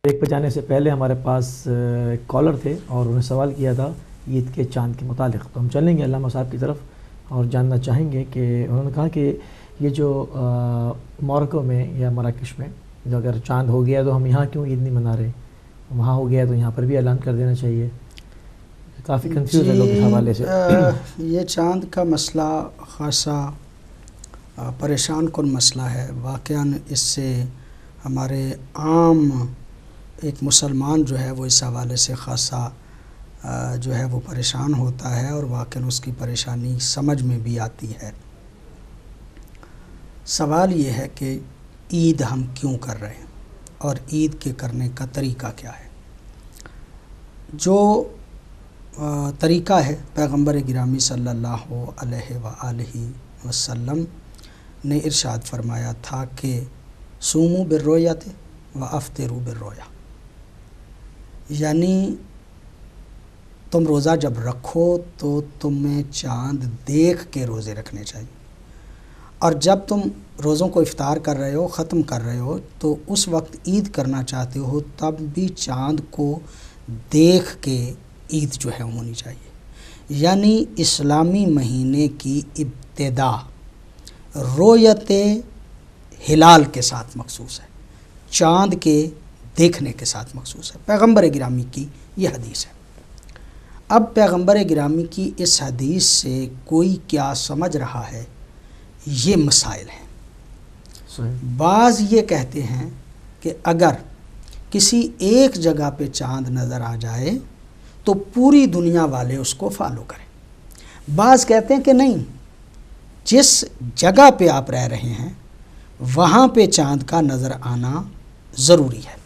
ایک پہ جانے سے پہلے ہمارے پاس ایک کالر تھے اور انہیں سوال کیا تھا عید کے چاند کے متعلق، تو ہم چلیں گے علامہ صاحب کی طرف اور جاننا چاہیں گے کہ انہوں نے کہا کہ یہ جو موروکو میں یا مراکش میں جو اگر چاند ہو گیا تو ہم یہاں کیوں عید نہیں منا رہے، وہاں ہو گیا تو یہاں پر بھی اعلان کر دینا چاہیے. کافی کنفیوز ہے لوگ اس حوالے سے. یہ چاند کا مسئلہ خاصا پریشان کن مسئلہ ہے. واقعاً اس سے ہمارے عام ایک مسلمان جو ہے وہ اس حوالے سے خاصا جو ہے وہ پریشان ہوتا ہے اور واقعاً اس کی پریشانی سمجھ میں بھی آتی ہے. سوال یہ ہے کہ عید ہم کیوں کر رہے ہیں اور عید کے کرنے کا طریقہ کیا ہے. جو طریقہ ہے پیغمبر گرامی صلی اللہ علیہ وآلہ وسلم نے ارشاد فرمایا تھا کہ صوموا بالرؤیۃ وافطروا بالرؤیہ، یعنی تم روزہ جب رکھو تو تمہیں چاند دیکھ کے روزے رکھنے چاہیے، اور جب تم روزوں کو افطار کر رہے ہو، ختم کر رہے ہو، تو اس وقت عید کرنا چاہتے ہو تب بھی چاند کو دیکھ کے عید جو ہے ہونی چاہیے. یعنی اسلامی مہینے کی ابتدا رؤیت ہلال کے ساتھ مخصوص ہے، چاند کے دیکھنے کے ساتھ مخصوص ہے. پیغمبر گرامی کی یہ حدیث ہے. اب پیغمبر گرامی کی اس حدیث سے کوئی کیا سمجھ رہا ہے، یہ مسائل ہیں. بعض یہ کہتے ہیں کہ اگر کسی ایک جگہ پہ چاند نظر آ جائے تو پوری دنیا والے اس کو فالو کریں. بعض کہتے ہیں کہ نہیں، جس جگہ پہ آپ رہ رہے ہیں وہاں پہ چاند کا نظر آنا ضروری ہے.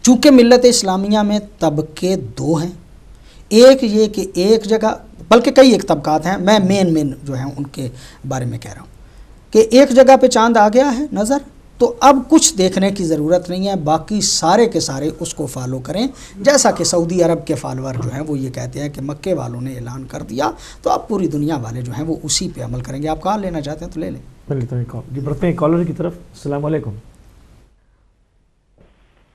چونکہ ملت اسلامیہ میں طبقے دو ہیں، ایک یہ کہ ایک جگہ، بلکہ کئی ایک طبقات ہیں، میں مین جو ہیں ان کے بارے میں کہہ رہا ہوں کہ ایک جگہ پہ چاند آ گیا ہے نظر تو اب کچھ دیکھنے کی ضرورت نہیں ہے، باقی سارے کے سارے اس کو فالو کریں. جیسا کہ سعودی عرب کے فالوور جو ہیں وہ یہ کہتے ہیں کہ مکے والوں نے اعلان کر دیا تو اب پوری دنیا والے جو ہیں وہ اسی پہ عمل کریں گے. آپ کہاں لینا چاہتے ہیں تو لے لیں. جی بڑھتے ہیں کالر کی طرف. السلام علیکم.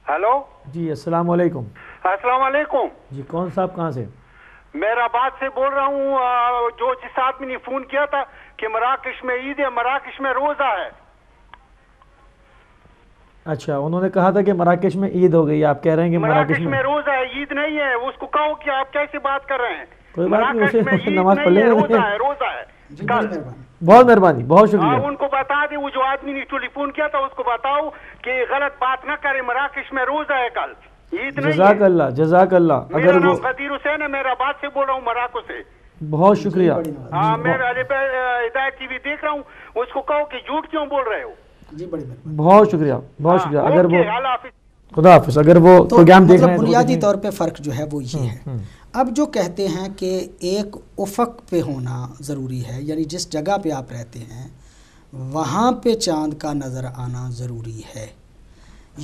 ہیلو جی السلام علیکم. السلام علیکم. جی کون صاحب کہاں سے؟ مہرآباد سے بول رہا ہوں. جو جس آدمی نے فون کیا تھا کہ مراکش میں عید ہے، مراکش میں روزہ ہے. اچھا، انہوں نے کہا تھا کہ مراکش میں عید ہو گئی، آپ کہہ رہے ہیں کہ مراکش میں روزہ ہے، عید نہیں ہے. اس کو کہو کہ آپ کیسے بات کر رہے ہیں. کوئی بات نہیں، مراکش میں عید نماز پڑھ نہیں ہے، لیں. روزہ ہے، روزہ ہے. بہت مہربانی، بہت شکریہ. ان کو بتا دیں، وہ جو آدمی نے ٹیلی فون کیا تھا اس کو بتاؤ کہ غلط بات نہ کرے. مراکش میں روزہ ہے، کل عید نہیں ہے. جزاک اللہ، جزاک اللہ. میرا نام قدیر حسین ہے، مہرآباد سے بول رہا ہوں، مراکو سے. بہت شکریہ. ہاں، میں ہدایت ٹی وی دیکھ رہا ہوں. اس کو کہو کہ جھوٹ کیوں بول رہے ہو. جی بڑی مہربانی. بہت شکریہ، بہت شکریہ. اگر وہ حافظ. خدا حافظ. اگر وہ پروگرام دیکھ رہے ہیں بنیادی طور پہ فرق جو ہے وہ یہ ہے. اب جو کہتے ہیں کہ ایک افق پہ ہونا ضروری ہے، یعنی جس جگہ پہ آپ رہتے ہیں وہاں پہ چاند کا نظر آنا ضروری ہے.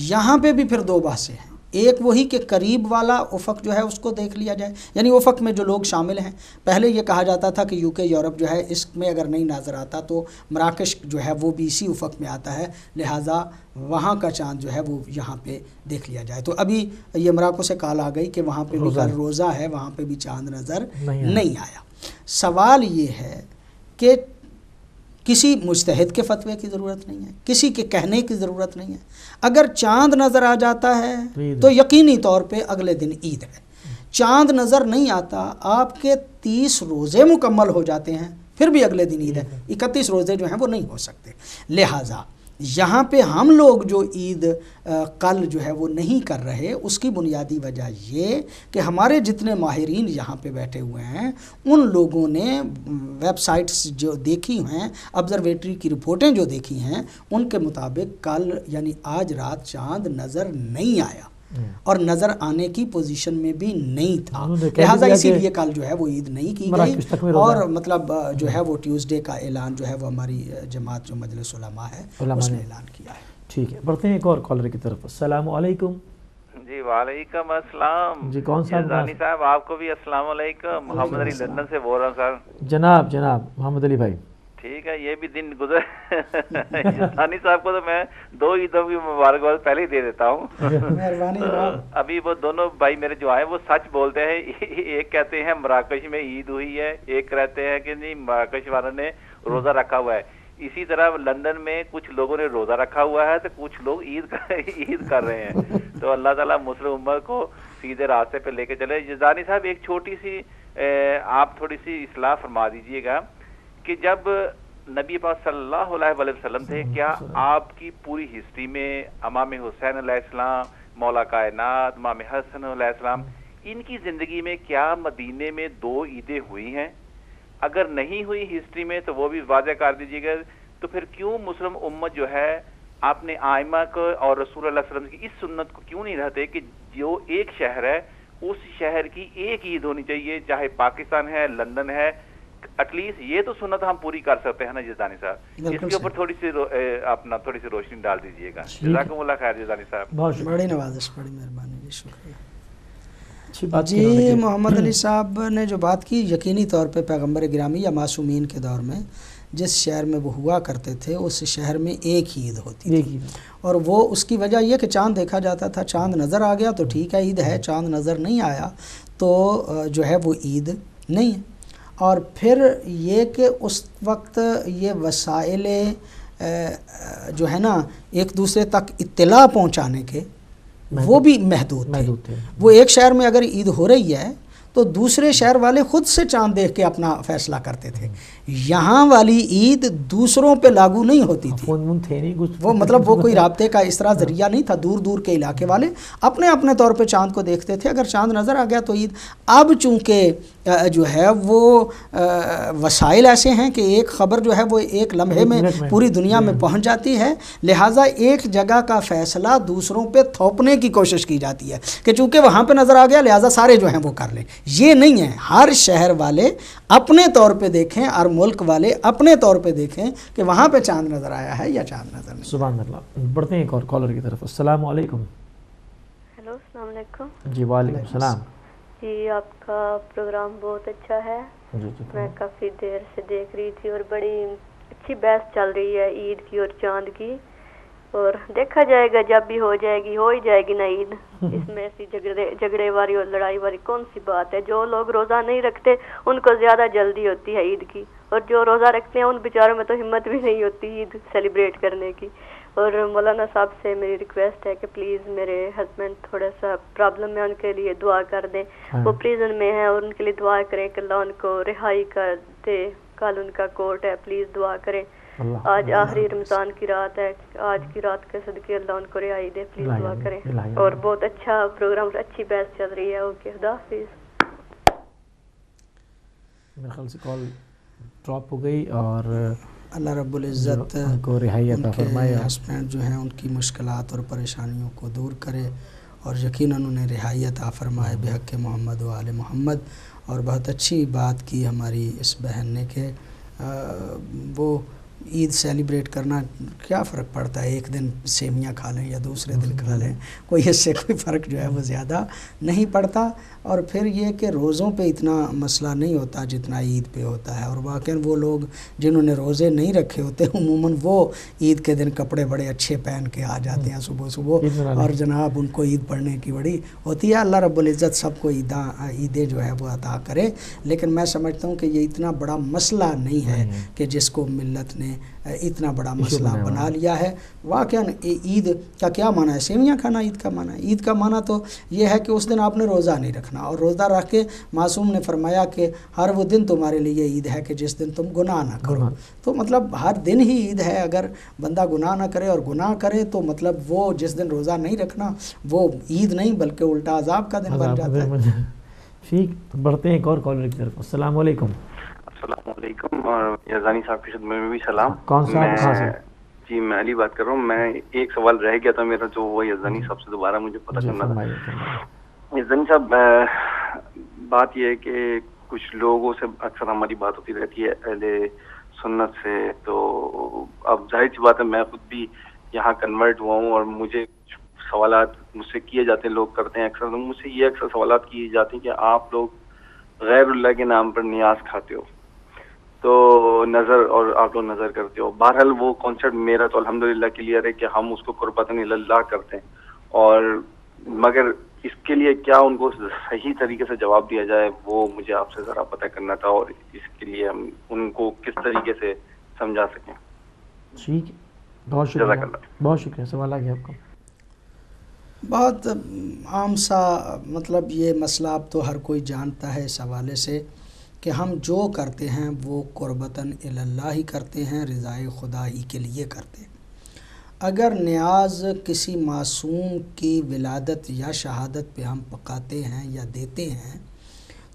یہاں پہ بھی پھر دو بحثیں ہیں. ایک وہی کہ قریب والا افق جو ہے اس کو دیکھ لیا جائے، یعنی افق میں جو لوگ شامل ہیں. پہلے یہ کہا جاتا تھا کہ UK یورپ جو ہے اس میں اگر نہیں نظر آتا تو مراکش جو ہے وہ بھی اسی افق میں آتا ہے، لہٰذا وہاں کا چاند جو ہے وہ یہاں پہ دیکھ لیا جائے. تو ابھی یہ مراکو سے کال آ گئی کہ وہاں پہ بھی کل روزہ ہے، وہاں پہ بھی چاند نظر نہیں آیا. سوال یہ ہے کہ کسی مجتہد کے فتوے کی ضرورت نہیں ہے، کسی کے کہنے کی ضرورت نہیں ہے. اگر چاند نظر آ جاتا ہے تو یقینی طور پہ اگلے دن عید ہے. چاند نظر نہیں آتا، آپ کے 30 روزے مکمل ہو جاتے ہیں پھر بھی اگلے دن عید ہے. 31 روزے جو ہیں وہ نہیں ہو سکتے. لہٰذا یہاں پہ ہم لوگ جو عید کل جو ہے وہ نہیں کر رہے، اس کی بنیادی وجہ یہ کہ ہمارے جتنے ماہرین یہاں پہ بیٹھے ہوئے ہیں ان لوگوں نے ویب سائٹس جو دیکھی ہیں، آبزرویٹری کی رپورٹیں جو دیکھی ہیں، ان کے مطابق کل یعنی آج رات چاند نظر نہیں آیا اور نظر آنے کی پوزیشن میں بھی نہیں تھا. لہٰذا اسی لیے کل جو ہے وہ عید نہیں کی گئی، اور مطلب جو ہے وہ ٹیوزڈے کا اعلان جو ہے وہ ہماری جماعت جو مجلس علماء ہے اس نے اعلان کیا ہے. ٹھیک ہے، بڑھتے ہیں ایک اور کالر کی طرف. السلام علیکم. جی وعلیکم السلام. جی کون صاحب؟ یزدانی صاحب آپ کو بھی السلام علیکم. محمد علی لندن سے بول رہا ہوں سر. جناب محمد علی بھائی. ٹھیک ہے، یہ بھی دن گزر ثانی صاحب کو تو میں 2 عیدوں کی مبارکباد پہلے ہی دے دیتا ہوں. مہربانی جناب. ابھی وہ دونوں بھائی میرے جو آئے وہ سچ بولتے ہیں. ایک کہتے ہیں مراکش میں عید ہوئی ہے، ایک کہتے ہیں کہ نہیں مراکش والوں نے روزہ رکھا ہوا ہے. اسی طرح لندن میں کچھ لوگوں نے روزہ رکھا ہوا ہے تو کچھ لوگ عید کر رہے ہیں. تو اللہ تعالیٰ مسلم امت کو سیدھے راستے پہ لے کے چلے. جزانی صاحب ایک چھوٹی سی آپ تھوڑی سی اصلاح فرما دیجئے گا کہ جب نبی پاک صلی اللہ علیہ وآلہ وسلم تھے، کیا آپ کی پوری ہسٹری میں امام حسین علیہ السلام، مولا کائنات، امام حسن علیہ السلام، ان کی زندگی میں کیا مدینے میں 2 عیدیں ہوئی ہیں؟ اگر نہیں ہوئی ہسٹری میں تو وہ بھی واضح کر دیجیے گا. تو پھر کیوں مسلم امت جو ہے اپنے آئمہ کو اور رسول اللہ صلی اللہ علیہ وسلم کی اس سنت کو کیوں نہیں رہتے کہ جو ایک شہر ہے اس شہر کی ایک عید ہونی چاہیے، چاہے پاکستان ہے، لندن ہے، ایٹ لیسٹ یہ تو سنت ہم پوری کر سکتے ہیں نا جزانی صاحب. اس کے اوپر تھوڑی سی روشنی ڈال دیجیے گا. جزاکم اللہ خیر جزانی صاحب. بڑی نوازش، بڑی مہربانی جی، شکریہ. جی محمد علی صاحب نے جو بات کی، یقینی طور پہ پیغمبر گرامی یا معصومین کے دور میں جس شہر میں وہ ہوا کرتے تھے اس شہر میں ایک ہی عید ہوتی تھی، اور وہ اس کی وجہ یہ کہ چاند دیکھا جاتا تھا. چاند نظر آ گیا تو ٹھیک ہے عید ہے، چاند نظر نہیں آیا تو جو ہے وہ عید نہیں ہے. اور پھر یہ کہ اس وقت یہ وسائل جو ہے نا ایک دوسرے تک اطلاع پہنچانے کے وہ بھی محدود تھے. وہ ایک شہر میں اگر عید ہو رہی ہے تو دوسرے شہر والے خود سے چاند دیکھ کے اپنا فیصلہ کرتے تھے. یہاں والی عید دوسروں پہ لاگو نہیں ہوتی تھی. وہ مطلب وہ کوئی رابطے کا اس طرح ذریعہ نہیں تھا. دور دور کے علاقے والے اپنے اپنے طور پہ چاند کو دیکھتے تھے. اگر چاند نظر آ گیا تو عید. اب چونکہ جو ہے وہ وسائل ایسے ہیں کہ ایک خبر جو ہے وہ ایک لمحے میں پوری دنیا میں پہنچ جاتی ہے، لہٰذا ایک جگہ کا فیصلہ دوسروں پہ تھوپنے کی کوشش کی جاتی ہے کہ چونکہ وہاں پہ نظر آ گیا لہٰذا سارے جو ہیں وہ کر لیں. یہ نہیں ہے. ہر شہر والے اپنے طور پہ دیکھیں اور ملک والے اپنے طور پہ دیکھیں کہ وہاں پہ چاند نظر آیا ہے یا چاند نظر نہیں. سبحان اللہ. بڑھتے ہیں ایک اور کالر کی طرف. السلام علیکم. ہیلو السلام علیکم. جی وعلیکم السلام. جی آپ کا پروگرام بہت اچھا ہے. میں کافی دیر سے دیکھ رہی تھی اور بڑی اچھی بحث چل رہی ہے عید کی اور چاند کی. اور دیکھا جائے گا جب بھی ہو جائے گی، ہو ہی جائے گی نا عید. اس میں ایسی جھگڑے والی اور لڑائی والی کون سی بات ہے؟ جو لوگ روزہ نہیں رکھتے ان کو زیادہ جلدی ہوتی ہے عید کی، اور جو روزہ رکھتے ہیں ان بیچاروں میں تو ہمت بھی نہیں ہوتی عید سیلیبریٹ کرنے کی. اور مولانا صاحب سے میری ریکویسٹ ہے کہ پلیز میرے ہسبینڈ تھوڑا سا پرابلم ہے، ان کے لیے دعا کر دیں. وہ پریزن میں ہیں اور ان کے لیے دعا کریں کہ اللہ ان کو رہائی کر دے. کل ان کا کورٹ ہے، پلیز دعا کریں. آج آخری رمضان کی رات ہے، آج کی رات کے صدقے اللہ ان کو رہائی دے، پلیز دعا کریں. اور بہت اچھا پروگرام، اچھی بحث چل رہی ہے. اوکے خدا حافظ. میرے خیال سے کال ڈراپ ہو گئی، اور اللہ رب العزت ان کو رہائی عطا فرمائے. ہسبینڈ جو ہیں ان کی مشکلات اور پریشانیوں کو دور کرے اور یقیناً انہیں رہائی عطا فرمائے بحق محمد و آل محمد. اور بہت اچھی بات کی ہماری اس بہن نے کہ وہ عید سیلیبریٹ کرنا کیا فرق پڑتا ہے، ایک دن سیویاں کھا لیں یا دوسرے دن کھا لیں، کوئی اس سے کوئی فرق جو ہے وہ زیادہ نہیں پڑتا. اور پھر یہ کہ روزوں پہ اتنا مسئلہ نہیں ہوتا جتنا عید پہ ہوتا ہے. اور واقعاً وہ لوگ جنہوں نے روزے نہیں رکھے ہوتے عموماً وہ عید کے دن کپڑے بڑے اچھے پہن کے آ جاتے ہیں صبح اور جناب ان کو عید پڑھنے کی بڑی ہوتی ہے. اللہ رب العزت سب کو عیدیں جو ہے وہ عطا کرے. لیکن میں سمجھتا ہوں کہ یہ اتنا بڑا مسئلہ نہیں ہے کہ جس کو ملت نے اتنا بڑا مسئلہ بنا لیا ہے. واقعاً عید کا کیا معنی ہے؟ سیویاں کھانا عید کا معنی ہے. عید کا معنی تو یہ ہے کہ اس دن آپ نے روزہ نہیں رکھنا، اور روزہ رکھ کے معصوم نے فرمایا کہ ہر وہ دن تمہارے لیے عید ہے کہ جس دن تم گناہ نہ کرو. تو مطلب ہر دن ہی عید ہے. اگر بندہ گناہ نہ کرے اور گناہ کرے تو مطلب وہ جس دن روزہ نہیں رکھنا وہ عید نہیں بلکہ الٹا عذاب کا دن بن جاتا ہے. ٹھیک، بڑھتے ہیں ایک اور کالر کی طرف. السلام علیکم. السلام علیکم، اور یزدانی صاحب کی خدمت میں بھی سلام. کون صاحب؟ جی میں علی بات کر رہا ہوں. میں ایک سوال رہ گیا تھا میرا جو وہ یزدانی صاحب سے دوبارہ مجھے پتہ کرنا تھا. یزدانی صاحب بات یہ ہے کہ کچھ لوگوں سے اکثر ہماری بات ہوتی رہتی ہے اہل سنت سے. تو اب ظاہر سی بات ہے میں خود بھی یہاں کنورٹ ہوا ہوں اور مجھے سوالات مجھ سے کیے جاتے ہیں، لوگ کرتے ہیں اکثر. مجھ سے یہ اکثر سوالات کیے جاتے ہیں کہ آپ لوگ غیر اللہ کے نام پر نیاز کھاتے ہو. تو نظر اور آپ لوگ نظر کرتے ہو. بہرحال وہ کانسیپٹ میرا تو الحمدللہ کلیئر ہے کہ ہم اس کو قربتاً اللہ کرتے ہیں, اور مگر اس کے لیے کیا ان کو صحیح طریقے سے جواب دیا جائے وہ مجھے آپ سے ذرا پتہ کرنا تھا, اور اس کے لیے ہم ان کو کس طریقے سے سمجھا سکیں. ٹھیک ہے, بہت شکریہ, بہت شکریہ. سوال آ گیا آپ کا. بہت عام سا مطلب یہ مسئلہ اب تو ہر کوئی جانتا ہے اس حوالے سے کہ ہم جو کرتے ہیں وہ قربتاً اللہ ہی کرتے ہیں, رضائے خدا ہی کے لیے کرتے ہیں. اگر نیاز کسی معصوم کی ولادت یا شہادت پہ ہم پکاتے ہیں یا دیتے ہیں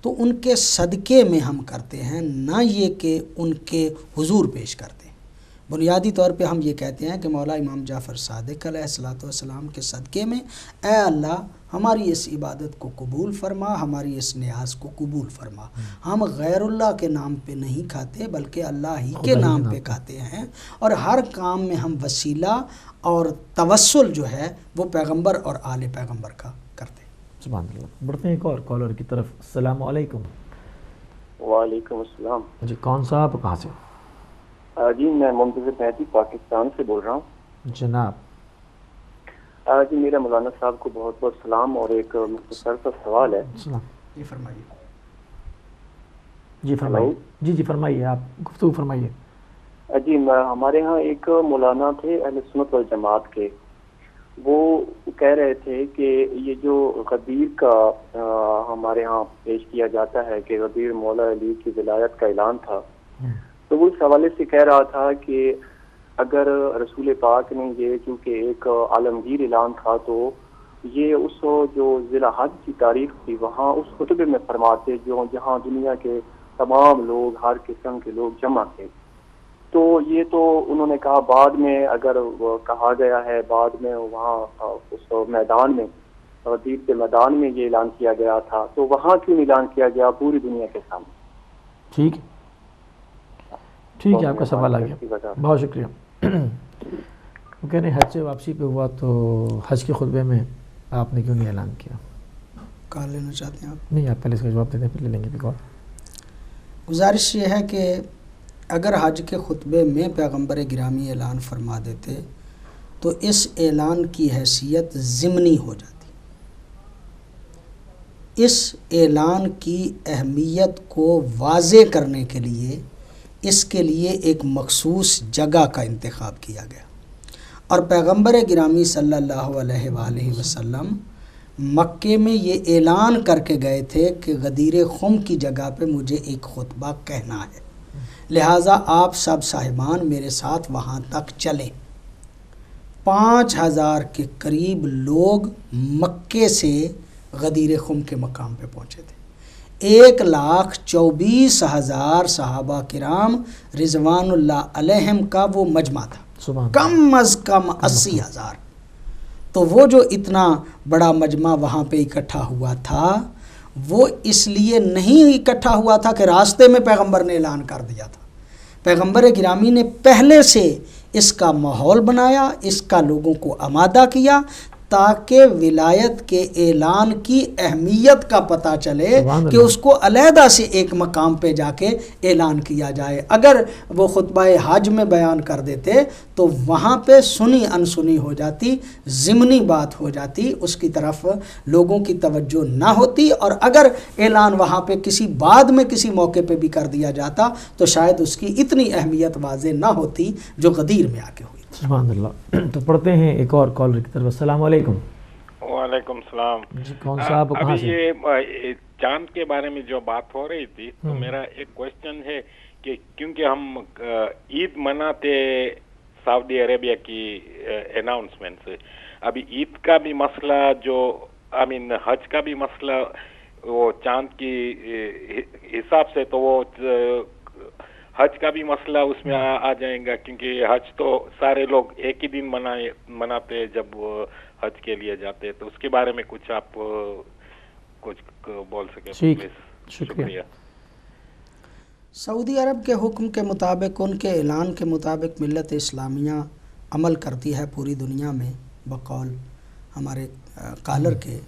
تو ان کے صدقے میں ہم کرتے ہیں, نہ یہ کہ ان کے حضور پیش کرتے ہیں. بنیادی طور پہ ہم یہ کہتے ہیں کہ مولا امام جعفر صادق علیہ الصلوۃ والسلام کے صدقے میں اے اللہ ہماری اس عبادت کو قبول فرما, ہماری اس نیاز کو قبول فرما. ہم غیر اللہ کے نام پہ نہیں کھاتے بلکہ اللہ ہی کے نام پہ کھاتے ہیں, اور ہر کام میں ہم وسیلہ اور توسل جو ہے وہ پیغمبر اور آل پیغمبر کا کرتے ہیں. سبحان اللہ. بڑھتے ہیں ایک اور کالر کی طرف. السلام علیکم. وعلیکم السلام. جی کون صاحب, آپ کہاں سے؟ جی میں منتظر مہدی پاکستان سے بول رہا ہوں. جناب. جی میرا مولانا صاحب کو بہت بہت سلام, اور ایک مختصر سا سوال ہے. جی فرمائیے. جی فرمائیے. جی فرمائیے, آپ گفتگو فرمائیے. جی ہمارے ہاں ایک مولانا تھے اہل سنت والجماعت کے, وہ کہہ رہے تھے کہ یہ جو غدیر کا ہمارے ہاں پیش کیا جاتا ہے کہ غدیر مولا علی کی ولایت کا اعلان تھا, تو وہ اس حوالے سے کہہ رہا تھا کہ اگر رسول پاک نے یہ چونکہ ایک عالمگیر اعلان تھا تو یہ اس جو ضلع حج کی تاریخ تھی وہاں اس خطبے میں فرماتے جو جہاں دنیا کے تمام لوگ ہر قسم کے لوگ جمع تھے. تو یہ تو انہوں نے کہا بعد میں اگر کہا گیا ہے بعد میں وہاں اس میدان میں غدیر کے میدان میں یہ اعلان کیا گیا تھا, تو وہاں کیوں اعلان کیا گیا پوری دنیا کے سامنے. ٹھیک ہے, آپ کا سوال آ گیا, بہت شکریہ. وہ کہہ رہے ہیں حج سے واپسی پہ ہوا تو حج کے خطبے میں آپ نے کیوں نہیں اعلان کیا؟ کال لینا چاہتے ہیں آپ؟ نہیں, آپ پہلے اس کا جواب دے دیں پھر لے لیں گے بھی کال. گزارش یہ ہے کہ اگر حج کے خطبے میں پیغمبر گرامی اعلان فرما دیتے تو اس اعلان کی حیثیت ضمنی ہو جاتی. اس اعلان کی اہمیت کو واضح کرنے کے لیے اس کے لیے ایک مخصوص جگہ کا انتخاب کیا گیا, اور پیغمبر گرامی صلی اللہ علیہ وآلہ وسلم مکے میں یہ اعلان کر کے گئے تھے کہ غدیر خم کی جگہ پہ مجھے ایک خطبہ کہنا ہے, لہٰذا آپ سب صاحبان میرے ساتھ وہاں تک چلیں. 5000 کے قریب لوگ مکے سے غدیر خم کے مقام پہ پہنچے تھے. 1,24,000 صحابہ کرام رضوان اللہ علیہم کا وہ مجمع تھا, کم از کم 80,000. تو وہ جو اتنا بڑا مجمع وہاں پہ اکٹھا ہوا تھا وہ اس لیے نہیں اکٹھا ہوا تھا کہ راستے میں پیغمبر نے اعلان کر دیا تھا. پیغمبر گرامی نے پہلے سے اس کا ماحول بنایا, اس کا لوگوں کو آمادہ کیا تاکہ ولایت کے اعلان کی اہمیت کا پتہ چلے کہ اس کو علیحدہ سے ایک مقام پہ جا کے اعلان کیا جائے. اگر وہ خطبہ حج میں بیان کر دیتے تو وہاں پہ سنی انسنی ہو جاتی, ضمنی بات ہو جاتی, اس کی طرف لوگوں کی توجہ نہ ہوتی, اور اگر اعلان وہاں پہ کسی بعد میں کسی موقع پہ بھی کر دیا جاتا تو شاید اس کی اتنی اہمیت واضح نہ ہوتی جو غدیر میں آ کے ہوئی. سبحان اللہ. تو پڑھتے ہیں ایک اور کالر کی طرف. السلام علیکم. وعلیکم السلام. جی کون صاحب, کہاں سے؟ یہ چاند کے بارے میں جو بات ہو رہی تھی تو میرا ایک کوشچن ہے کہ کیونکہ ہم عید مناتے سعودی عربیہ کی اناؤنسمنٹ سے, ابھی عید کا بھی مسئلہ جو حج کا بھی مسئلہ وہ چاند کی حساب سے, تو وہ حج کا بھی مسئلہ اس میں آ جائے گا کیونکہ حج تو سارے لوگ ایک ہی دن مناتے جب حج کے لیے جاتے, تو اس کے بارے میں کچھ آپ کچھ بول سکیں پلیز. شکریہ. سعودی عرب کے حکم کے مطابق, ان کے اعلان کے مطابق ملت اسلامیہ عمل کرتی ہے پوری دنیا میں بقول ہمارے کالر کے,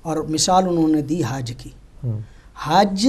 اور مثال انہوں نے دی حج کی. حج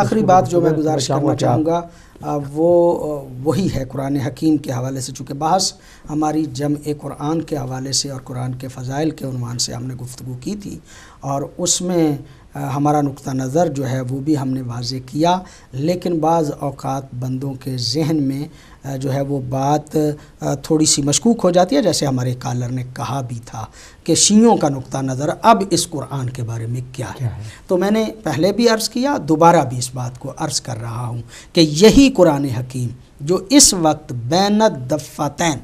آخری بات جو میں گزارش کرنا چاہوں گا وہی ہے قرآن حکیم کے حوالے سے، چونکہ بحث ہماری جمع قرآن کے حوالے سے اور قرآن کے فضائل کے عنوان سے ہم نے گفتگو کی تھی، اور اس میں ہمارا نقطہ نظر جو ہے وہ بھی ہم نے واضح کیا، لیکن بعض اوقات بندوں کے ذہن میں جو ہے وہ بات تھوڑی سی مشکوک ہو جاتی ہے، جیسے ہمارے کالر نے کہا بھی تھا کہ شیعوں کا نقطہ نظر اب اس قرآن کے بارے میں کیا ہے۔ تو میں نے پہلے بھی عرض کیا، دوبارہ بھی اس بات کو عرض کر رہا ہوں کہ یہی قرآن حکیم جو اس وقت بین الدفتین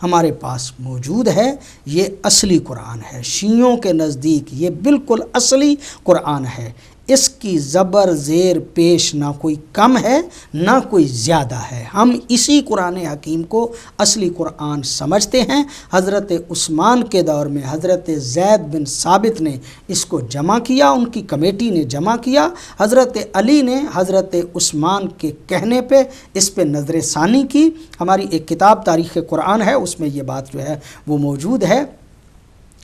ہمارے پاس موجود ہے، یہ اصلی قرآن ہے۔ شیعوں کے نزدیک یہ بالکل اصلی قرآن ہے، اس کی زبر زیر پیش نہ کوئی کم ہے نہ کوئی زیادہ ہے۔ ہم اسی قرآن حکیم کو اصلی قرآن سمجھتے ہیں۔ حضرت عثمان کے دور میں حضرت زید بن ثابت نے اس کو جمع کیا، ان کی کمیٹی نے جمع کیا، حضرت علی نے حضرت عثمان کے کہنے پہ اس پہ نظر ثانی کی۔ ہماری ایک کتاب تاریخ قرآن ہے، اس میں یہ بات جو ہے وہ موجود ہے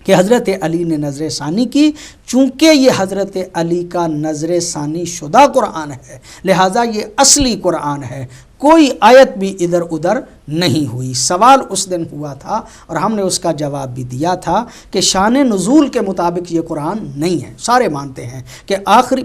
کہ حضرت علی نے نظر ثانی کی۔ چونکہ یہ حضرت علی کا نظر ثانی شدہ قرآن ہے، لہٰذا یہ اصلی قرآن ہے، کوئی آیت بھی ادھر ادھر نہیں ہوئی۔ سوال اس دن ہوا تھا اور ہم نے اس کا جواب بھی دیا تھا کہ شان نزول کے مطابق یہ قرآن نہیں ہے۔ سارے مانتے ہیں کہ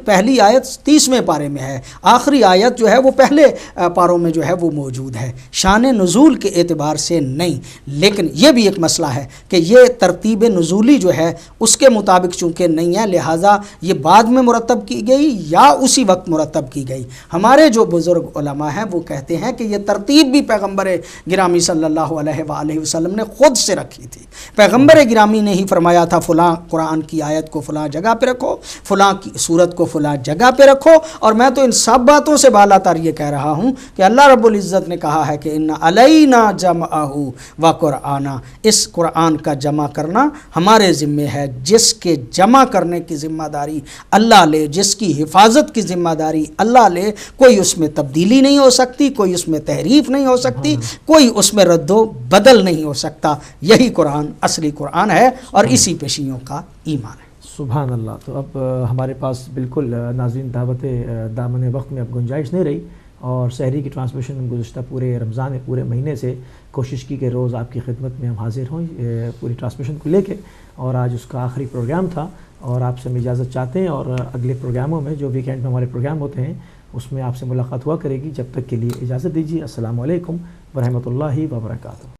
پہلی آیت 30ویں پارے میں ہے، آخری آیت جو ہے وہ پہلے پاروں میں جو ہے وہ موجود ہے، شان نزول کے اعتبار سے نہیں۔ لیکن یہ بھی ایک مسئلہ ہے کہ یہ ترتیب نزولی جو ہے اس کے مطابق چونکہ نہیں ہے، لہٰذا یہ بعد میں مرتب کی گئی یا اسی وقت مرتب کی گئی۔ ہمارے جو بزرگ علماء ہیں وہ کہتے ہیں کہ یہ ترتیب بھی پیغمبر گرامی صلی اللہ علیہ وآلہ وسلم نے خود سے رکھی تھی۔ پیغمبر گرامی نے ہی فرمایا تھا فلاں قرآن کی آیت کو فلاں جگہ پہ رکھو، فلاں کی صورت کو فلاں جگہ پہ رکھو، اور میں تو ان سب باتوں سے بالا تر یہ کہہ رہا ہوں کہ اللہ رب العزت نے کہا ہے کہ ان علینا جمعہ و قرآنا، اس قرآن کا جمع کرنا ہمارے ذمے ہے۔ جس کے جمع کرنے کی ذمہ داری اللہ لے، جس کی حفاظت کی ذمہ داری اللہ لے، کوئی اس میں تبدیلی نہیں ہو سکتی، کوئی اس میں تحریف نہیں ہو سکتی، کوئی اس میں رد و بدل نہیں ہو سکتا۔ یہی قرآن اصلی قرآن ہے اور اسی پہ شیعوں کا ایمان ہے۔ سبحان اللہ۔ تو اب ہمارے پاس بالکل ناظرین دعوت دامن وقت میں اب گنجائش نہیں رہی، اور سحری کی ٹرانسمیشن گزشتہ پورے رمضان پورے مہینے سے کوشش کی کہ روز آپ کی خدمت میں ہم حاضر ہوں پوری ٹرانسمیشن کو لے کے، اور آج اس کا آخری پروگرام تھا، اور آپ سے ہم اجازت چاہتے ہیں، اور اگلے پروگراموں میں جو ویکینڈ میں ہمارے پروگرام ہوتے ہیں اس میں آپ سے ملاقات ہوا کرے گی۔ جب تک کے لیے اجازت دیجیے۔ السلام علیکم ورحمۃ اللہ وبرکاتہ۔